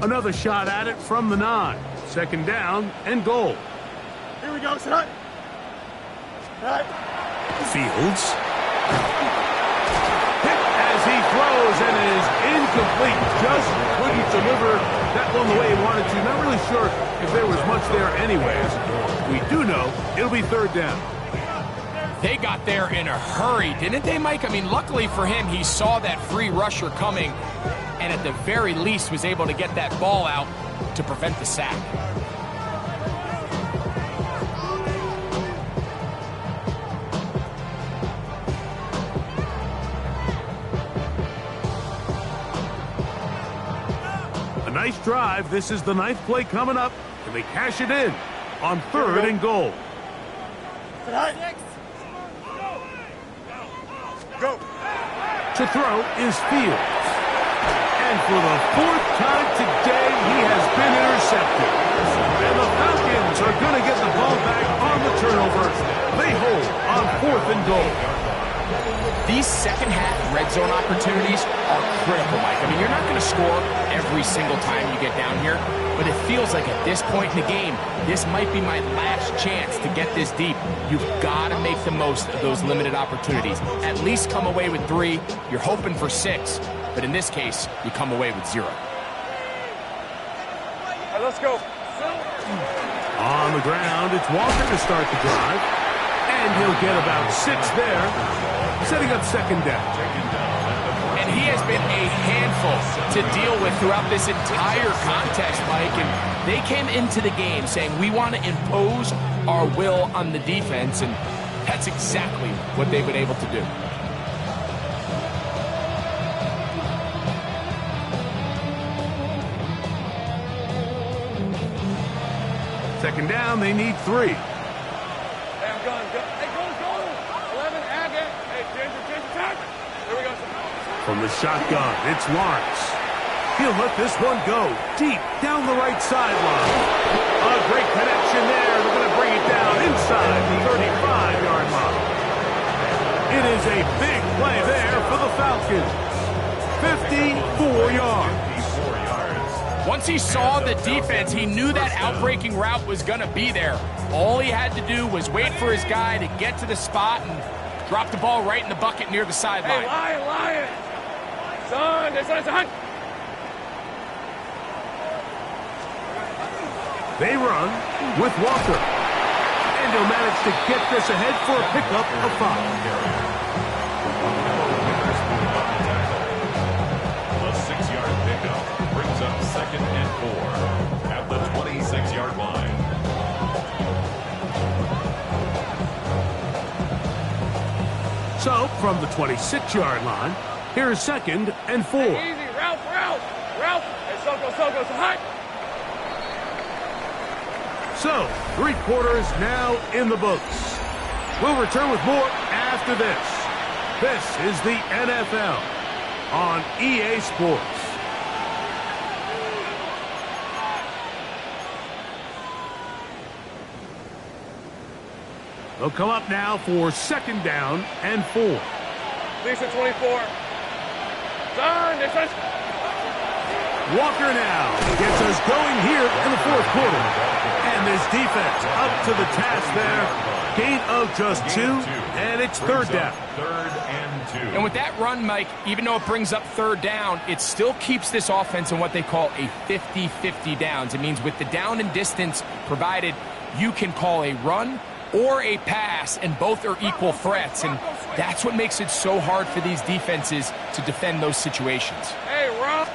Another shot at it from the 9. 2nd down and goal. Here we go, tonight. Tonight. Fields. Hit as he throws and is incomplete. Just couldn't deliver that one the way he wanted to. Not really sure if there was much there anyways. We do know it'll be third down. They got there in a hurry, didn't they, Mike? I mean, luckily for him, he saw that free rusher coming and at the very least was able to get that ball out to prevent the sack. A nice drive. This is the 9th play coming up, and they cash it in on 3rd and goal. Go. To throw is Fields. And for the 4th time today, he has been intercepted. And the Falcons are going to get the ball back on the turnover. They hold on 4th and goal. These second-half red zone opportunities are critical, Mike. I mean, you're not going to score every single time you get down here, but it feels like at this point in the game, this might be my last chance to get this deep. You've got to make the most of those limited opportunities. At least come away with 3. You're hoping for 6, but in this case, you come away with 0. All right, let's go. On the ground, it's Walker to start the drive. And he'll get about 6 there, setting up 2nd down. And he has been a handful to deal with throughout this entire contest, Mike. And they came into the game saying, we want to impose our will on the defense, and that's exactly what they've been able to do. Second down, they need 3. Hey, I'm going. Hey, go. 11, again. Hey, change the tack. There we go. From the shotgun, it's Lawrence. He'll let this one go deep down the right sideline. A great connection there. They're going to bring it down inside the 35-yard line. It is a big play there for the Falcons. 54 yards. Once he saw the defense, he knew that outbreaking route was going to be there. All he had to do was wait for his guy to get to the spot and drop the ball right in the bucket near the sideline. Hey, Lion. Son, They run with Walker. And he'll manage to get this ahead for a pickup of 5. The 6-yard pickup brings up 2nd and 4 at the 26-yard line. So, from the 26-yard line, here's 2nd and 4. Easy, Ralph. Hey, Soko, so hot. So, 3 quarters now in the books. We'll return with more after this. This is the NFL on EA Sports. They'll come up now for 2nd down and 4. Lisa 24. Son, Walker now gets us going here in the 4th quarter. And this defense up to the task there. Gain of just 2, and it's 3rd down. 3rd and 2. And with that run, Mike, even though it brings up 3rd down, it still keeps this offense in what they call a 50-50 downs. It means with the down and distance provided, you can call a run or a pass, and both are equal threats. And that's what makes it so hard for these defenses to defend those situations. Hey, Rob.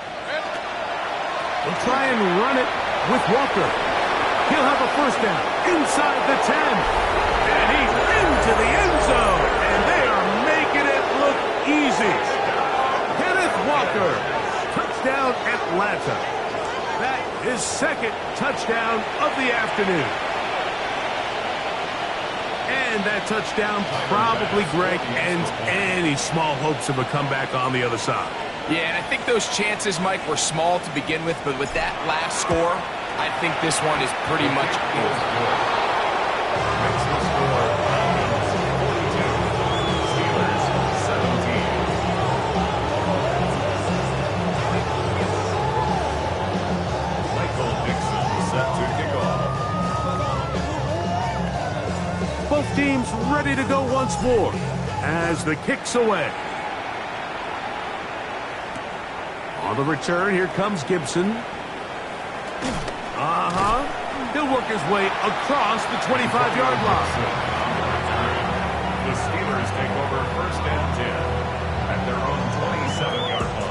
They'll try and run it with Walker. He'll have a 1st down inside the 10. And he's into the end zone. And they are making it look easy. Kenneth Walker. Touchdown Atlanta. That is 2nd touchdown of the afternoon. And that touchdown probably, Greg, ends any small hopes of a comeback on the other side. Yeah, and I think those chances, Mike, were small to begin with, but with that last score, I think this one is pretty much over. Makes the score 42. Steelers 17. Michael Dixon set to kick off. Both teams ready to go once more as the kick's away. On the return, here comes Gibson. He'll work his way across the 25-yard line. The Steelers take over first and 10 at their own 27-yard line.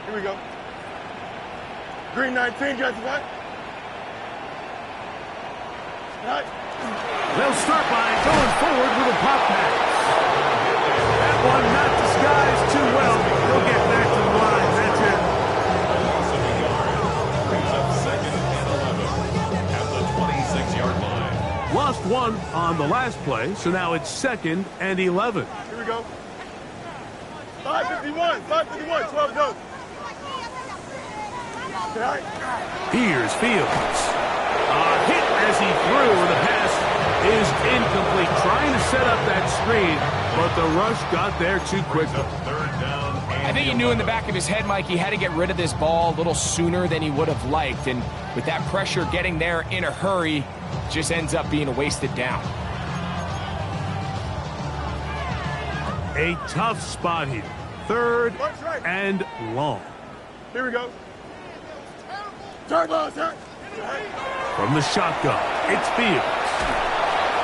Here we go. Green 19, got the back. Right. They'll start by going forward with a pop pass. That one not disguised too well. They'll get back to the line. That's it. Loss of a yard brings up second and 11 at the 26-yard line. Lost one on the last play, so now it's second and 11. Here we go. 551, 12 go. Right. Here's Fields. A hit as he threw, and the pass is incomplete. Trying to set up that screen, but the rush got there too quickly. Third down. I think he knew in the back of his head, Mike, he had to get rid of this ball a little sooner than he would have liked. And with that pressure getting there in a hurry, just ends up being a wasted down. A tough spot here. Third and long. Here we go. Turbo, sir. From the shotgun, it's Fields.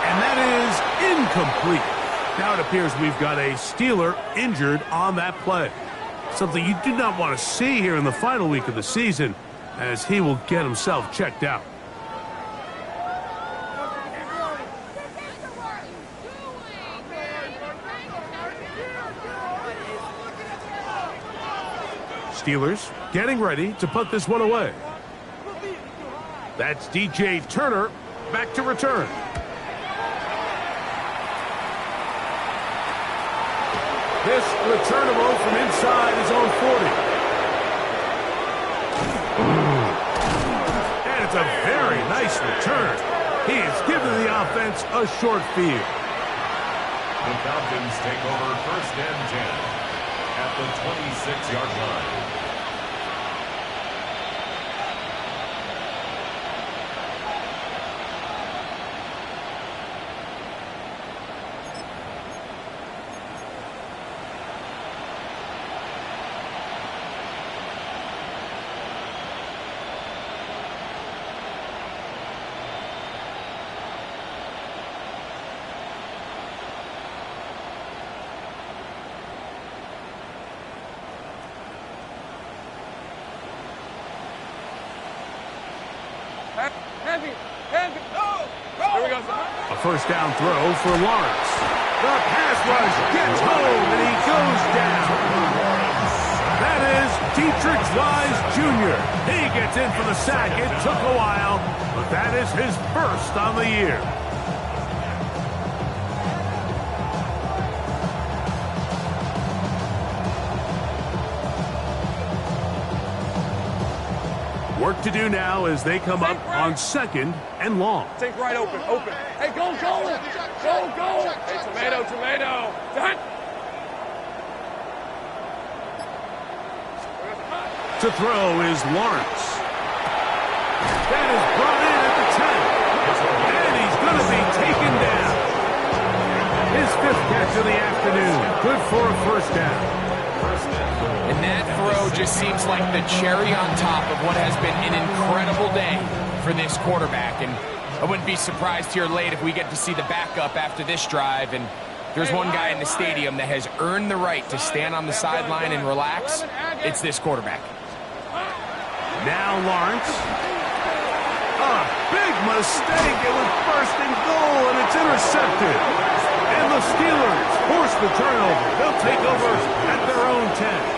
And that is incomplete. Now it appears we've got a Steeler injured on that play. Something you do not want to see here in the final week of the season, as he will get himself checked out. Steelers getting ready to put this one away. That's DJ Turner back to return. This returnable from inside his own 40. And it's a very nice return. He has given the offense a short field. The Falcons take over first and 10 at the 26-yard line. A first down throw for Lawrence. The pass rush gets home and he goes down. That is Dietrich Wise Jr. He gets in for the sack. It took a while, but that is his first on the year. Work to do now as they come up on second and long. Take right open. Hey, go. Hey, tomato. Done. To throw is Lawrence. That is brought in at the 10. And he's going to be taken down. His fifth catch of the afternoon. Good for a first down. And that throw just seems like the cherry on top of what has been an incredible day for this quarterback. And I wouldn't be surprised here late if we get to see the backup after this drive. And there's one guy in the stadium that has earned the right to stand on the sideline and relax. It's this quarterback. Now Lawrence. A big mistake. It was first and goal, and it's intercepted. And the Steelers force the turnover. They'll take over at their own 10.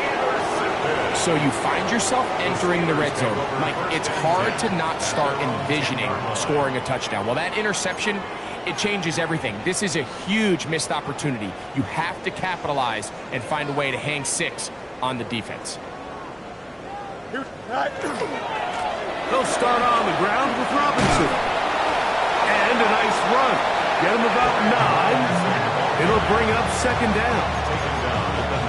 So you find yourself entering the red zone. Mike, it's hard to not start envisioning scoring a touchdown. Well, that interception, it changes everything. This is a huge missed opportunity. You have to capitalize and find a way to hang 6 on the defense. They'll start on the ground with Robinson. And a nice run. Get him about 9. It'll bring up second down.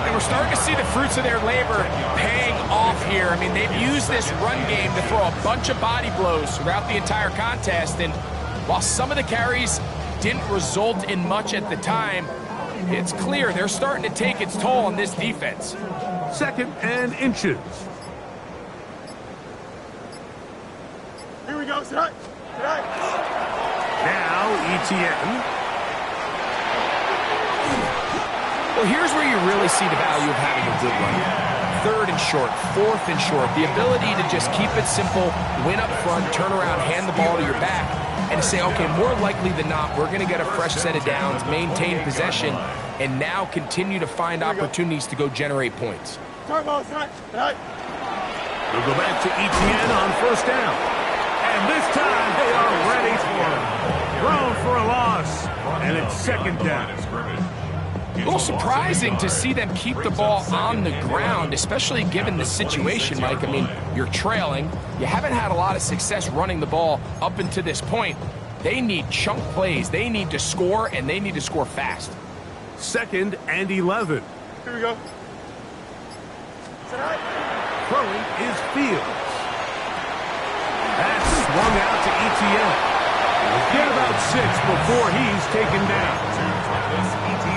And we're starting to see the fruits of their labor paying off here. I mean, they've used this run game to throw a bunch of body blows throughout the entire contest. And while some of the carries didn't result in much at the time, it's clear they're starting to take its toll on this defense. Second and inches. Here we go, set. Now ETN. Well, here's where you really see the value of having a good run game. Third and short, fourth and short. The ability to just keep it simple, win up front, turn around, hand the ball to your back, and say, okay, more likely than not, we're going to get a fresh set of downs, maintain possession, and now continue to find opportunities to go generate points. We'll go back to ETN on first down. And this time they are ready for him. Thrown for a loss. And it's second down. A little surprising to see them keep the ball on the ground, especially given the situation, Mike. I mean, you're trailing. You haven't had a lot of success running the ball up until this point. They need chunk plays. They need to score, and they need to score fast. Second and 11. Here we go. Throwing is Fields. That's swung out to ETN. He'll get about 6 before he's taken down.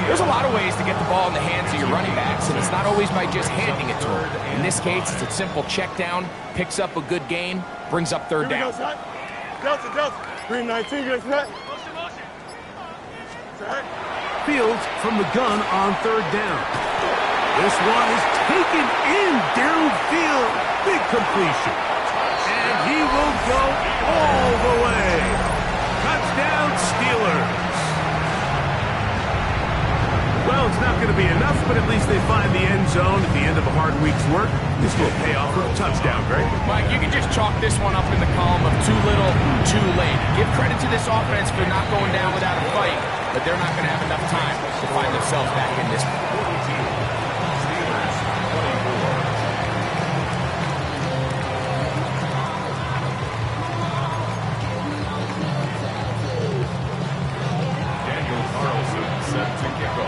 There's a lot of ways to get the ball in the hands of your running backs, and it's not always by just handing it to them. In this case, it's a simple check down, picks up a good gain, brings up third down. Delta. 319, you guys set? Fields from the gun on third down. This one is taken in downfield. Big completion. And he will go all the way. Touchdown, Steelers. Well, it's not going to be enough, but at least they find the end zone at the end of a hard week's work. This will pay off with a touchdown, Greg. Mike, you can just chalk this one up in the column of too little, too late. Give credit to this offense for not going down without a fight, but they're not going to have enough time to find themselves back in this one.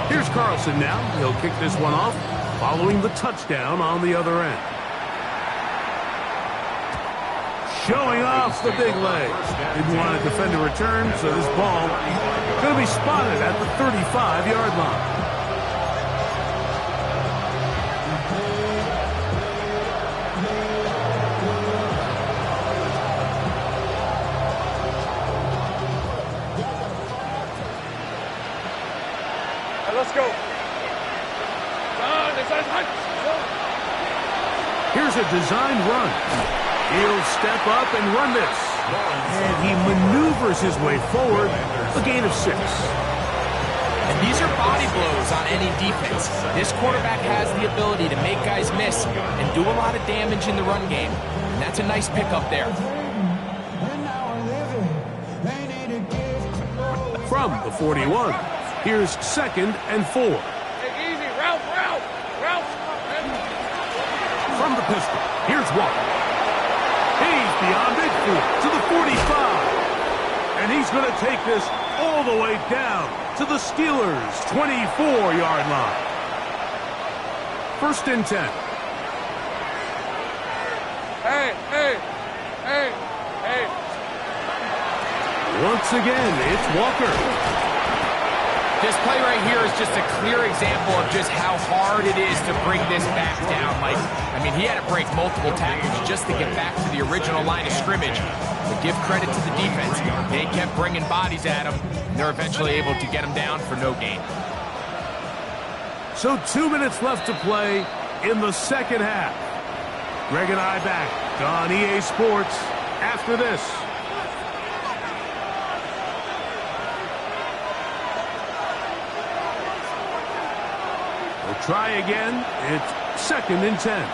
Here's Carlson now. He'll kick this one off, following the touchdown on the other end. Showing off the big legs. Didn't want to defend a return, so this ball going to be spotted at the 35-yard line. Let's go. Here's a designed run. He'll step up and run this. And he maneuvers his way forward, a gain of 6. And these are body blows on any defense. This quarterback has the ability to make guys miss and do a lot of damage in the run game. And that's a nice pickup there. From the 41, here's second and 4. Take easy, Ralph. From the pistol, here's Walker. He's beyond midfield to the 45. And he's going to take this all the way down to the Steelers' 24-yard line. First and 10. Hey. Once again, it's Walker. This play right here is just a clear example of just how hard it is to bring this back down. Like, I mean, he had to break multiple tackles just to get back to the original line of scrimmage. But give credit to the defense. They kept bringing bodies at him, and they're eventually able to get him down for no gain. So 2 minutes left to play in the second half. Greg and I back on EA Sports after this. We'll try again. It's second and 10.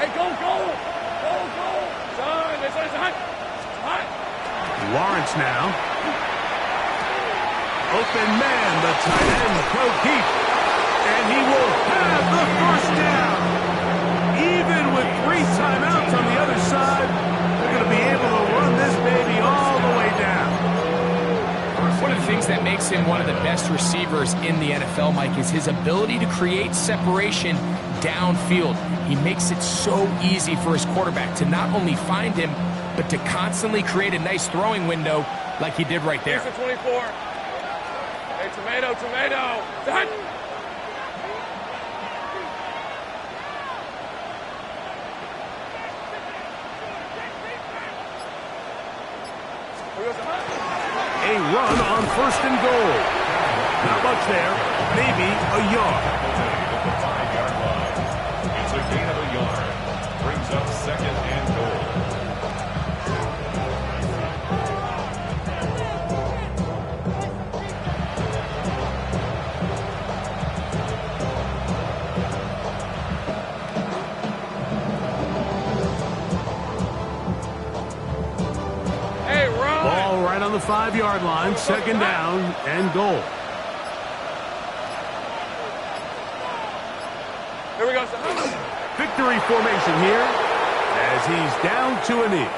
Hey, go. Lawrence now. Open man, the tight end, Keith. And he will have the first down. Even with 3 timeouts on the other side, they're going to be able to run this baby all makes him one of the best receivers in the NFL, Mike, is his ability to create separation downfield. He makes it so easy for his quarterback to not only find him, but to constantly create a nice throwing window like he did right there. 24. Hey, tomato. Set. A run on 1st and goal. Not much there. Maybe a yard. At the 5-yard line. It's a gain of a yard. Brings up 2nd and goal. Ball right on the 5-yard line. 2nd down and goal. Here we go. Victory formation here as he's down to a knee.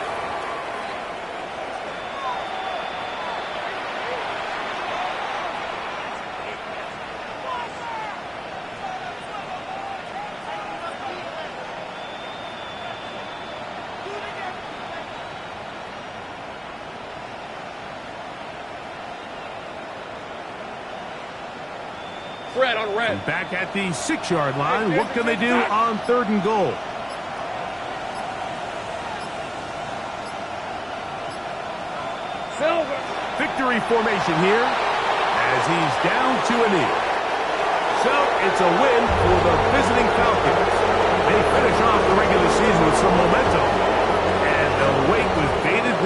Red on red. Back at the 6-yard line. What can they do on 3rd and goal? Silver. Victory formation here as he's down to a knee. So it's a win for the visiting